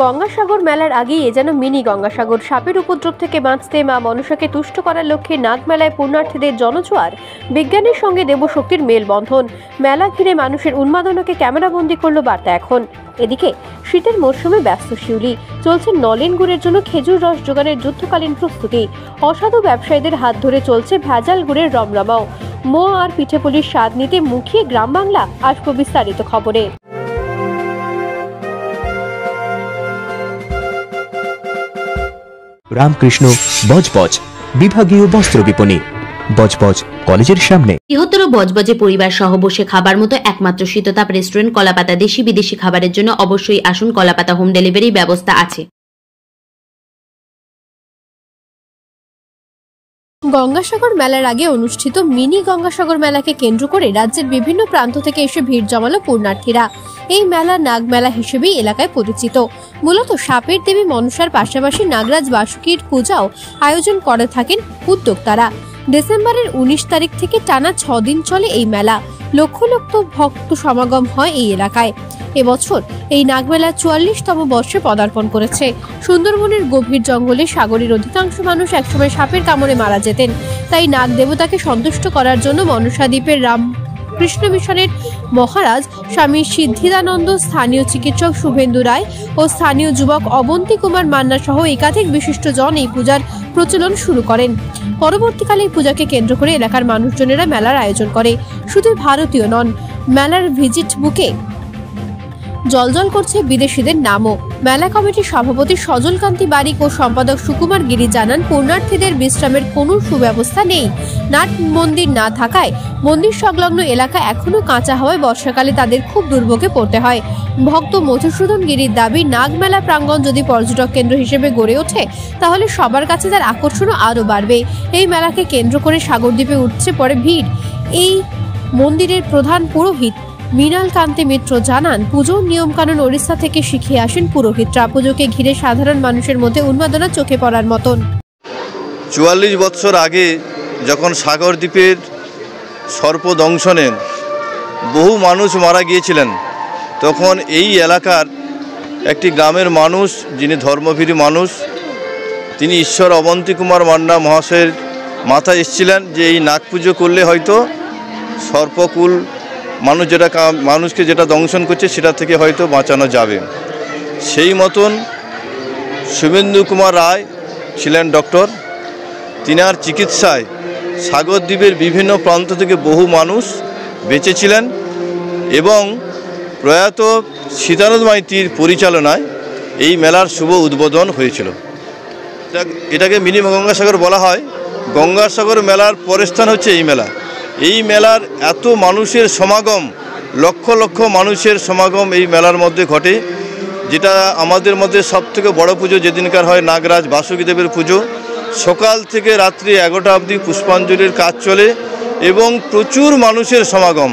গঙ্গাসাগর মেলার আগেই এ যেন মিনি গঙ্গাসাগর। সাপের উপদ্রব থেকে বাঁচতে মা মনসাকে তুষ্ট করার লক্ষ্যে নাগ মেলায় পুণ্যার্থীদের জনজোয়ার, বিজ্ঞানের সঙ্গে দেবশক্তির মেলবন্ধন। মেলা ঘিরে মানুষের উন্মাদনাকে ক্যামেরাবন্দি করলো বার্তা এখন। এদিকে শীতের মরশুমে ব্যস্ত শিউলি, চলছে নলেন গুড়ের জন্য খেজুর রস জোগাড়ের যুদ্ধকালীন প্রস্তুতি। অসাধু ব্যবসায়ীদের হাত ধরে চলছে ভেজাল গুড়ের রমরমাও। মোয়া আর পিঠেপুলির স্বাদ নিতে মুখিয়ে গ্রাম বাংলা। আসবো বিস্তারিত খবরে। রামকৃষ্ণ বজবজ বিভাগীয় বস্ত্র বিপণী, বজবজ কলেজের সামনে। বৃহত্তর বজবজে পরিবার সহ বসে খাবার মতো একমাত্র শীততাপ রেস্টুরেন্ট কলাপাতা। দেশি বিদেশি খাবারের জন্য অবশ্যই আসুন। কলাপাতা হোম ডেলিভারি ব্যবস্থা আছে। গঙ্গাসাগর মেলার আগে অনুষ্ঠিত মিনি গঙ্গাসাগর মেলাকে কেন্দ্র করে রাজ্যের বিভিন্ন প্রান্ত থেকে এসে ভিড় জমালো পুণ্যার্থীরা। এই মেলা নাগ মেলা হিসেবেই এলাকায় পরিচিত। মূলত সাপের দেবী মনসার পাশাপাশি নাগরাজ বাসুকীর পূজাও আয়োজন করে থাকেন উদ্যোক্তারা। ডিসেম্বরের 19 তারিখ থেকে টানা 6 দিন চলে এই মেলা। লক্ষ লক্ষ ভক্ত সমাগম হয় এই এলাকায়। এবছর এই নাগমেলা 44তম বর্ষে পদার্পণ করেছে। সুন্দরবনের গভীর জঙ্গলে সাগরের অধিকাংশ মানুষ একসময় সাপের কামড়ে মারা যেতেন। তাই নাগ দেবতাকে সন্তুষ্ট করার জন্য মনসা দ্বীপের রামকৃষ্ণ মিশনের মহারাজ স্বামী সিদ্ধিদানন্দ, স্থানীয় চিকিৎসক শুভেন্দু রায় ও স্থানীয় যুবক অবন্তী কুমার মান্না সহ একাধিক বিশিষ্টজন এই পূজার প্রচলন শুরু করেন। পরবর্তীকালে এই পূজাকে কেন্দ্র করে এলাকার মানুষজনেরা মেলার আয়োজন করে। শুধু ভারতীয় নন, মেলার ভিজিট বুকে জলজল করছে বিদেশিদের নামও। মেলা কমিটির সভাপতি সজল কান্তি বারিক ও সম্পাদক সুকুমার গিরি জানান, পুণ্যার্থীদের বিশ্রামের কোনো সুব্যবস্থা নেই। নাট মন্দির না থাকায় মন্দির সংলগ্ন এলাকা এখনো কাঁচা হওয়ায় বর্ষাকালে তাদের খুব দুর্ভোগে পড়তে হয়। ভক্ত মধুসূদন গিরির দাবি, নাগ মেলা প্রাঙ্গণ যদি পর্যটক কেন্দ্র হিসেবে গড়ে ওঠে তাহলে সবার কাছে তার আকর্ষণও আরও বাড়বে। এই মেলাকে কেন্দ্র করে সাগরদ্বীপে উঠছে পড়ে ভিড়। এই মন্দিরের প্রধান পুরোহিত মৃণাল কান্তি মিত্র জানান, পুজোর নিয়মকানুন ওড়িশা থেকে শিখে আসেন পুরোহিতরা। পুজোকে ঘিরে সাধারণ মানুষের মধ্যে উন্মাদনা চোখে পড়ার মতন। 44 বছর আগে যখন সাগরদ্বীপের সর্পদংশনে বহু মানুষ মারা গিয়েছিলেন, তখন এই এলাকার একটি গ্রামের মানুষ, যিনি ধর্মভীরী মানুষ, তিনি ঈশ্বর অবন্তী কুমার মান্না মহাশয়ের মাথায় এসেছিলেন যে এই নাগ পুজো করলে হয়তো সর্পকুল মানুষকে যেটা দংশন করছে সেটা থেকে হয়তো বাঁচানো যাবে। সেই মতন শুভেন্দু কুমার রায় ছিলেন ডক্টর। তিনার চিকিৎসায় সাগরদ্বীপের বিভিন্ন প্রান্ত থেকে বহু মানুষ বেঁচেছিলেন এবং প্রয়াত সীতানাথ মাইতির পরিচালনায় এই মেলার শুভ উদ্বোধন হয়েছিল। এটাকে মিনি গঙ্গাসাগর বলা হয়। গঙ্গাসাগর মেলার পরের স্থান হচ্ছে এই মেলা। এই মেলার এত মানুষের সমাগম, লক্ষ লক্ষ মানুষের সমাগম এই মেলার মধ্যে ঘটে, যেটা আমাদের মধ্যে সবথেকে বড় পুজো যেদিনকার হয় নাগরাজ বাসুকী দেবের পুজো। সকাল থেকে রাত্রি 11টা অবধি পুষ্পাঞ্জলির কাজ চলে এবং প্রচুর মানুষের সমাগম।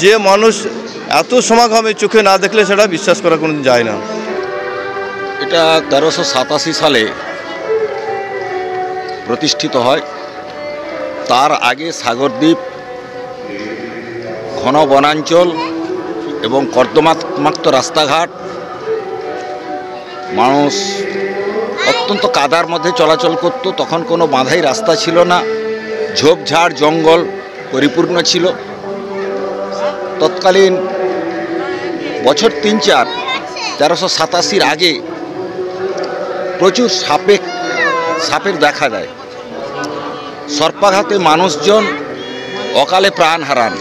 যে মানুষ এত সমাগমে চোখে না দেখলে সেটা বিশ্বাস করা কোনোদিন যায় না। এটা 1387 সালে প্রতিষ্ঠিত হয়। তার আগে সাগরদ্বীপ ঘন বনাঞ্চল এবং কর্দমাক্ত রাস্তাঘাট, মানুষ অত্যন্ত কাদার মধ্যে চলাচল করত। তখন কোনো বাঁধাই রাস্তা ছিল না, ঝোপঝাড় জঙ্গল পরিপূর্ণ ছিল। তৎকালীন বছর 3-4 1387 আগে প্রচুর সাপের দেখা দেয়। সর্পাঘাতে মানুষজন অকালে প্রাণ হারান।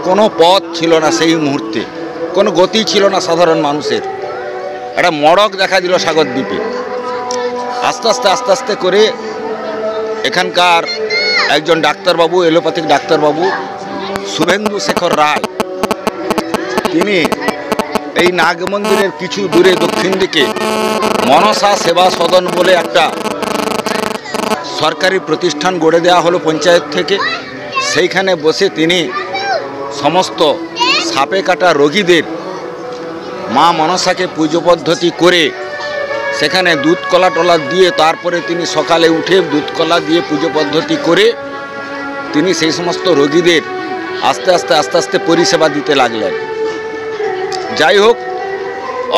কোনো পথ ছিল না সেই মুহূর্তে, কোনো গতি ছিল না সাধারণ মানুষের। একটা মড়ক দেখা দিল সাগরদ্বীপে। আস্তে আস্তে করে এখানকার একজন ডাক্তারবাবু, এলোপ্যাথিক ডাক্তারবাবু শুভেন্দু শেখর রায়, তিনি এই নাগ মন্দিরের কিছু দূরে দক্ষিণ দিকে মনসা সেবা সদন বলে একটা সরকারি প্রতিষ্ঠান গড়ে দেওয়া হলো পঞ্চায়েত থেকে। সেইখানে বসে তিনি সমস্ত সাপে কাটা রোগীদের মা মনসাকে পুজো পদ্ধতি করে সেখানে দুধ কলা টলা দিয়ে, তারপরে তিনি সকালে উঠে দুধ কলা দিয়ে পুজো পদ্ধতি করে তিনি সেই সমস্ত রোগীদের আস্তে আস্তে পরিষেবা দিতে লাগলেন। যাই হোক,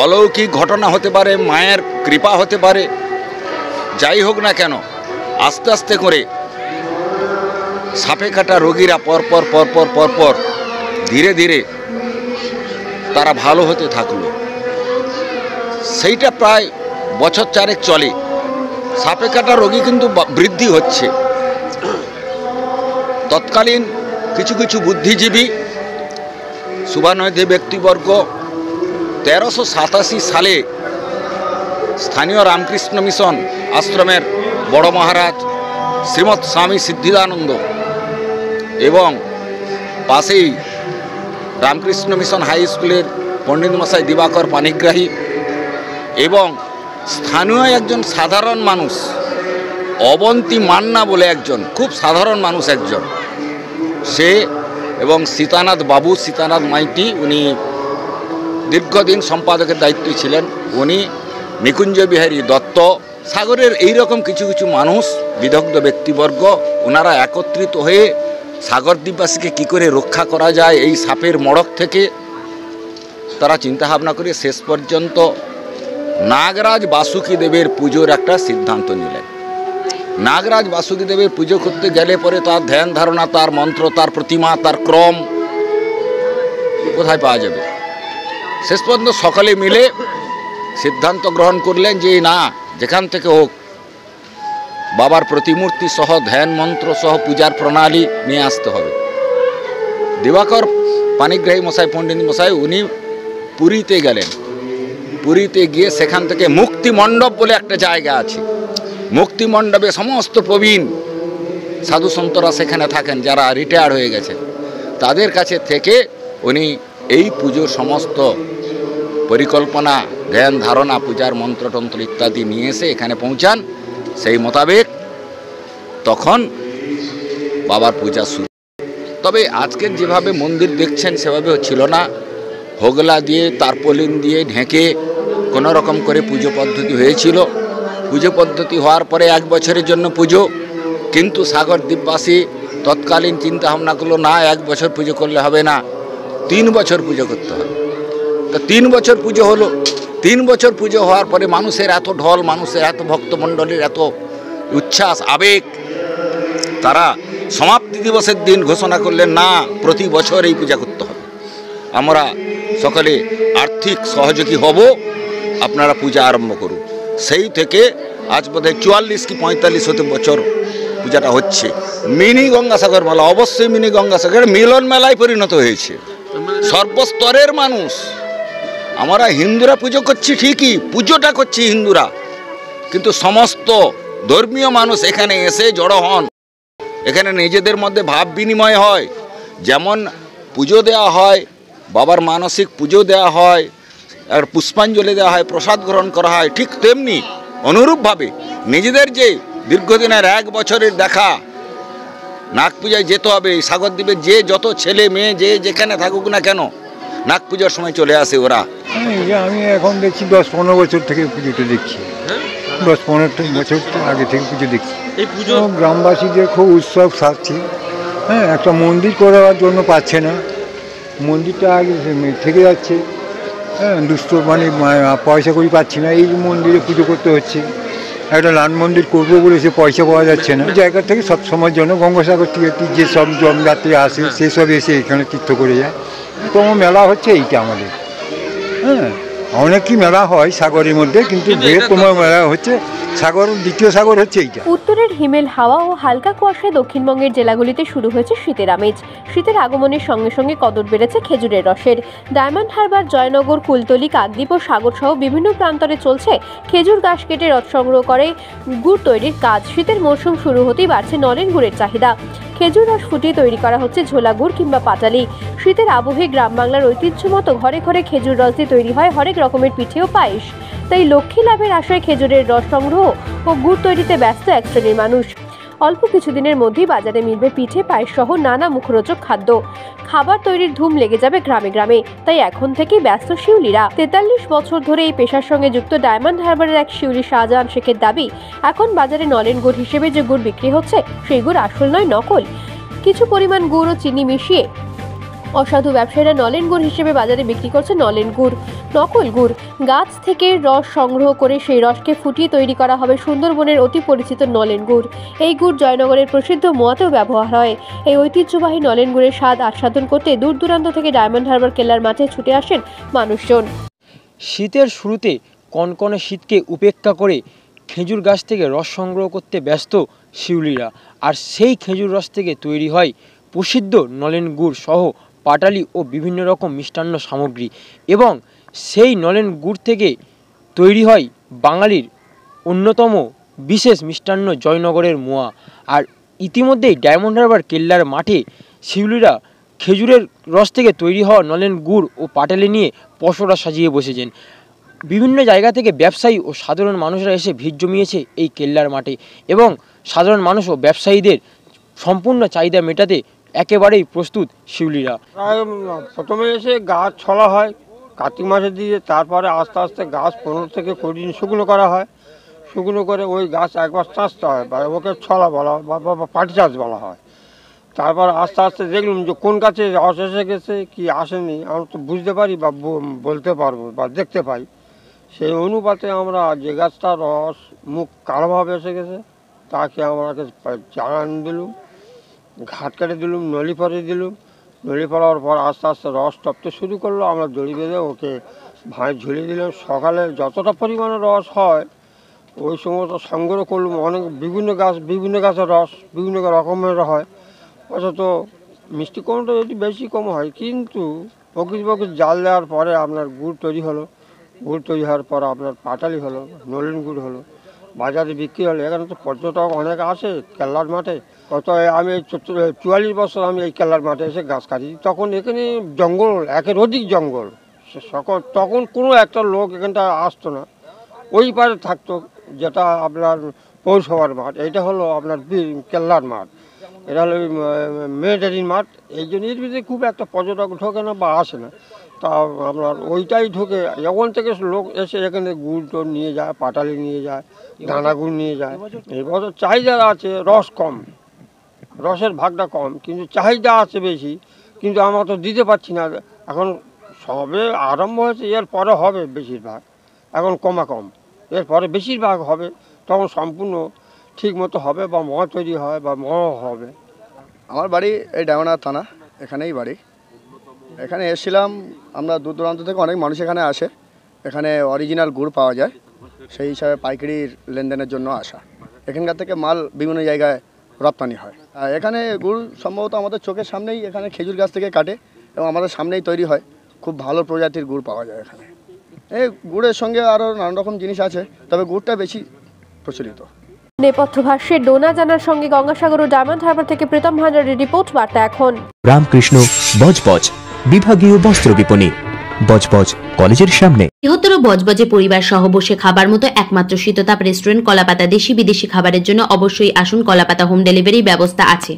অলৌকিক ঘটনা হতে পারে, মায়ের কৃপা হতে পারে, যাই হোক না কেন আস্তে আস্তে করে সাপে কাটা রোগীরা পরপর ধীরে ধীরে তারা ভালো হতে থাকলো। সেইটা প্রায় বছর চারেক চলে। সাপে কাটা রোগী কিন্তু বৃদ্ধি হচ্ছে। তৎকালীন কিছু কিছু বুদ্ধিজীবী শুভানয়দী ব্যক্তিবর্গ 1387 সালে স্থানীয় রামকৃষ্ণ মিশন আশ্রমের বড় মহারাজ শ্রীমৎ স্বামী সিদ্ধিদানন্দ এবং পাশেই রামকৃষ্ণ মিশন হাই স্কুলের পণ্ডিত মশাই দিবাকর পানিগ্রাহী এবং স্থানীয় একজন সাধারণ মানুষ অবন্তী মান্না বলে একজন খুব সাধারণ মানুষ একজন, সে এবং সীতানাথ মাইতি, উনি দীর্ঘদিন সম্পাদকের দায়িত্বে ছিলেন, উনি নিকুঞ্জ বিহারী দত্ত, সাগরের এইরকম কিছু কিছু মানুষ বিদগ্ধ ব্যক্তিবর্গ ওনারা একত্রিত হয়ে সাগর দ্বীপবাসীকে কী করে রক্ষা করা যায় এই সাপের মড়ক থেকে তারা চিন্তাভাবনা করে শেষ পর্যন্ত নাগরাজ বাসুকী দেবের পুজোর একটা সিদ্ধান্ত নিলেন। নাগরাজ বাসুকী দেবের পুজো করতে গেলে পরে তার ধ্যান ধারণা, তার মন্ত্র, তার প্রতিমা, তার ক্রম কোথায় পাওয়া যাবে? শেষ পর্যন্ত সকলে মিলে সিদ্ধান্ত গ্রহণ করলেন যে না, যেখান থেকে হোক বাবার প্রতিমূর্তি সহ ধ্যান মন্ত্র সহ পূজার প্রণালী নিয়ে আসতে হবে। দিবাকর পানিগ্রাহী মশাই, পণ্ডিত মশাই, উনি পুরীতে গেলেন। পুরীতে গিয়ে সেখান থেকে মুক্তি মণ্ডপ বলে একটা জায়গা আছে, মুক্তি মণ্ডপে সমস্ত প্রবীণ সাধু সন্তরা সেখানে থাকেন, যারা রিটায়ার্ড হয়ে গেছে, তাদের কাছে থেকে উনি এই পুজোর সমস্ত পরিকল্পনা, ধ্যান ধারণা, পূজার মন্ত্রতন্ত্র ইত্যাদি নিয়ে এসে এখানে পৌঁছান। সেই মোতাবেক তখন বাবার পূজা শুরু। তবে আজকের যেভাবে মন্দির দেখছেন সেভাবে ছিল না। হোগলা দিয়ে, তারপলিন দিয়ে ঢেকে কোনো রকম করে পুজো পদ্ধতি হয়েছিল। পুজো পদ্ধতি হওয়ার পরে 1 বছরের জন্য পুজো, কিন্তু সাগর দ্বীপবাসী তৎকালীন চিন্তা ভাবনা করলো না, 1 বছর পুজো করলে হবে না, 3 বছর পুজো করতে হবে। তো 3 বছর পুজো হলো। 3 বছর পুজো হওয়ার পরে মানুষের এত ঢল, মানুষের এত ভক্তমণ্ডলীর এত উচ্ছ্বাস, আবেগ, তারা সমাপ্তি দিবসের দিন ঘোষণা করলেন না, প্রতি বছর এই পূজা করতে হবে, আমরা সকলে আর্থিক সহযোগী হব, আপনারা পূজা আরম্ভ করুন। সেই থেকে আজ বোধহয় 44 কি 45 হতে বছর পূজাটা হচ্ছে। মিনি গঙ্গাসাগর মেলা, অবশ্যই মিনি গঙ্গাসাগর মিলন মেলায় পরিণত হয়েছে। সর্বস্তরের মানুষ, আমরা হিন্দুরা পুজো করছি ঠিকই, পুজোটা করছি হিন্দুরা, কিন্তু সমস্ত ধর্মীয় মানুষ এখানে এসে জড়ো হন। এখানে নিজেদের মধ্যে ভাব বিনিময় হয়। যেমন পুজো দেওয়া হয়, বাবার মানসিক পুজো দেওয়া হয়, আর পুষ্পাঞ্জলি দেওয়া হয়, প্রসাদ গ্রহণ করা হয়, ঠিক তেমনি অনুরূপভাবে নিজেদের যে দীর্ঘদিনের 1 বছরের দেখা, নাগ পূজায় যেতে হবে, সাগরদ্বীপের যে যত ছেলে মেয়ে যে যেখানে থাকুক না কেন, নাগ পূজার সময় চলে আসে ওরা। আমি এখন দেখছি 10-15 বছর থেকে পুজোটা দেখছি, 10-15 বছর আগে থেকে পুজো দেখছি। এই পুজো গ্রামবাসীদের খুব উৎসব সাজছে। হ্যাঁ, একটা মন্দির করার জন্য পাচ্ছে না, মন্দিরটা আগে থেকে যাচ্ছে। হ্যাঁ, দুষ্ট মানে পয়সা করি পাচ্ছি না, এই মন্দিরে পুজো করতে হচ্ছে। একটা লান মন্দির করবো বলে সে পয়সা পাওয়া যাচ্ছে না। জায়গা থেকে সব সময়ের জন্য গঙ্গাসাগর থেকে যেসব জমযাত্রী আসে সেসব এসে এখানে তীর্থ করে যায়। প্রথম মেলা হচ্ছে এইটা আমাদের। হ্যাঁ, অনেকই মেলা হয় সাগরের মধ্যে, কিন্তু বৃহত্তম মেলা হচ্ছে সাগর, দ্বিতীয় সাগর হচ্ছে এইটা। উত্তরের হিমেল হাওয়া ও হালকা কুয়াশায় দক্ষিণবঙ্গের জেলাগুলিতে শুরু হয়েছে শীতের আমেজ। শীতের আগমনের সঙ্গে সঙ্গে কদর বেড়েছে খেজুরের রসের। ডায়মন্ড হারবার, জয়নগর, কুলতলি, কাকদ্বীপ ও সাগর সহ বিভিন্ন প্রান্তরে চলছে খেজুর গাছ কেটে রস সংগ্রহ করে গুড় তৈরির কাজ। শীতের মরশুম শুরু হতেই বাড়ছে নলেন গুড়ের চাহিদা। খেজুর রস ফুটিয়ে তৈরি করা হচ্ছে ঝোলা গুড় কিংবা পাটালি। শীতের আবহে গ্রাম বাংলার ঐতিহ্য মতো ঘরে ঘরে খেজুর রস দিয়ে তৈরি হয় হরেক রকমের পিঠে ও পায়েস। তাই লক্ষ্মী লাভের আশায় খেজুরের রস সংগ্রহ ও গুড় তৈরিতে ব্যস্ত এক শ্রেণীর মানুষ। অল্প কিছুদিনের মধ্যেই বাজারে মিলবে পিঠে, পায়েস সহ নানা মুখরোচক খাদ্য। খাবার তৈরির ধুম লেগে যাবে গ্রামে গ্রামে। তাই এখন থেকেই ব্যস্ত শিউলিরা। 43 বছর ধরে এই পেশার সঙ্গে যুক্ত ডায়মন্ড হারবারের এক শিউলি শাহজাহান শেখের দাবি, এখন বাজারে নলেন গুড় হিসেবে যে গুড় বিক্রি হচ্ছে সেই গুড় আসল নয়, নকল। কিছু পরিমাণ গুড় ও চিনি মিশিয়ে অসাধু ব্যবসায়ীরা নলেন গুড় হিসেবে বাজারে বিক্রি করছে নলেন গুড়, নকল গুড়। গাছ থেকে রস সংগ্রহ করে সেই রসকে ফুটিয়ে তৈরি করা হবে সুন্দরবনের অতি পরিচিত নলেন গুড়। এই গুড় জয়নগরের প্রসিদ্ধ মোয়াতেও ব্যবহার হয়। এই ঐতিহ্যবাহী নলেন গুড়ের স্বাদ আস্বাদন করতে দূর দূরান্ত থেকে ডায়মন্ড হারবার কেল্লার মাঠে ছুটে আসেন মানুষজন। শীতের শুরুতে কনকনে শীতকে উপেক্ষা করে খেজুর গাছ থেকে রস সংগ্রহ করতে ব্যস্ত শিউলিরা। আর সেই খেজুর রস থেকে তৈরি হয় প্রসিদ্ধ নলেন গুড় সহ পাটালি ও বিভিন্ন রকম মিষ্টান্ন সামগ্রী, এবং সেই নলেন গুড় থেকে তৈরি হয় বাঙালির অন্যতম বিশেষ মিষ্টান্ন জয়নগরের মোয়া। আর ইতিমধ্যেই ডায়মন্ড হারবার কেল্লার মাঠে শিউলিরা খেজুরের রস থেকে তৈরি হওয়া নলেন গুড় ও পাটালি নিয়ে পসরা সাজিয়ে বসেছেন। বিভিন্ন জায়গা থেকে ব্যবসায়ী ও সাধারণ মানুষরা এসে ভিড় জমিয়েছে এই কেল্লার মাঠে, এবং সাধারণ মানুষ ও ব্যবসায়ীদের সম্পূর্ণ চাহিদা মেটাতে একেবারেই প্রস্তুত শিউলিরা। প্রথমে এসে গাছ ছলা হয় কার্তিক মাসে দিয়ে, তারপরে আস্তে আস্তে গাছ 15 থেকে 20 দিন শুকনো করা হয়। শুকনো করে ওই গাছ একবার চাষতে হয়, বা ওকে ছলা বলা হয় বা পাটি চাষ বলা হয়। তারপর আস্তে আস্তে দেখলাম যে কোন গাছে রস এসে গেছে কি আসেনি আমরা তো বুঝতে পারি বা বলতে পারবো বা দেখতে পাই। সেই অনুপাতে আমরা যে গাছটা রস মুখ কালোভাবে এসে গেছে তাকে আমরা জানান দিলুম, ঘাট কেটে দিলুম, নলি পরে দিলুম। নলি পড়ার পর আস্তে আস্তে রস টপতে শুরু করলো। আমরা দড়ি বেঁধে ওকে ভাঁজ ঝুলিয়ে দিলাম। সকালে যতটা পরিমাণে রস হয় ওই সমস্ত সংগ্রহ করলাম। অনেক বিভিন্ন গাছের রস বিভিন্ন রকমের হয়। অথচ মিষ্টি কমটা যদি বেশি কম হয়, কিন্তু প্রকৃত জাল দেওয়ার পরে আপনার গুড় তৈরি হলো। গুড় তৈরি হওয়ার পর আপনার পাটালি হলো, নলেন গুড় হলো, বাজারে বিক্রি হলো। এখানে তো পর্যটক অনেক আসে কেল্লার মাঠে। আমি 44 বছর আমি এই কেল্লার মাঠে এসে গাছ কাটি। তখন এখানে জঙ্গল, একের অধিক জঙ্গল। তখন কোনো একটা লোক এখানটা আসতো না। ওই পারে থাকতো যেটা আপনার পৌরসভার মাঠ, এইটা হলো আপনার কেল্লার মাঠ, এটা হলো মিলিটারির মাঠ। এই জন্য এর ভিতরে খুব একটা পর্যটক ঢোকে না বা আসে না। তা আপনার ওইটাই ঢোকে। যখন থেকে লোক এসে এখানে গুড় টুড় নিয়ে যায়, পাটালি নিয়ে যায়, দানা গুড় নিয়ে যায়। এই বছর চাহিদা আছে, রস কম, রসের ভাগটা কম, কিন্তু চাহিদা আছে বেশি। কিন্তু আমরা তো দিতে পারছি না। এখন সবে আরম্ভ হয়েছে, এর পরে হবে বেশিরভাগ। এখন কম, এরপরে বেশিরভাগ হবে। তখন সম্পূর্ণ ঠিক মতো হবে বা মদ তৈরি হয় বা মদ হবে। আমার বাড়ি এই ডায়মন্ড থানা, এখানেই বাড়ি। এখানে এসেছিলাম, আমরা দূর দূরান্ত থেকে অনেক মানুষ এখানে আসে। এখানে অরিজিনাল গুড় পাওয়া যায়, সেই হিসাবে পাইকারির লেনদেনের জন্য আসা। এখানকার থেকে মাল বিভিন্ন জায়গায় রপ্তানি হয়। আর এখানে গুড় সম্ভবত আমাদের চোখের সামনেই এখানে খেজুর গাছ থেকে কাটে এবং আমাদের সামনেই তৈরি হয়। খুব ভালো প্রজাতির গুড় পাওয়া যায় এখানে। এই গুড়ের সঙ্গে আরও নানান রকম জিনিস আছে, তবে গুড়টা বেশি প্রচলিত। নেপথ্য ভাষ্যে ডোনা জানার সঙ্গে গঙ্গাসাগর ও ডায়মন্ড হারবার থেকে প্রীতম ভান্ডারের রিপোর্ট বার্তা এখন। রামকৃষ্ণ বজবজ বিভাগীয় বস্ত্র বিপণী, বজবজ কলেজের সামনে। বৃহত্তর বজবজে পরিবার সহ বসে খাবার মতো একমাত্র শীততাপ রেস্টুরেন্ট কলাপাতা। দেশি বিদেশি খাবারের জন্য অবশ্যই আসুন। কলাপাতা হোম ডেলিভারি ব্যবস্থা আছে।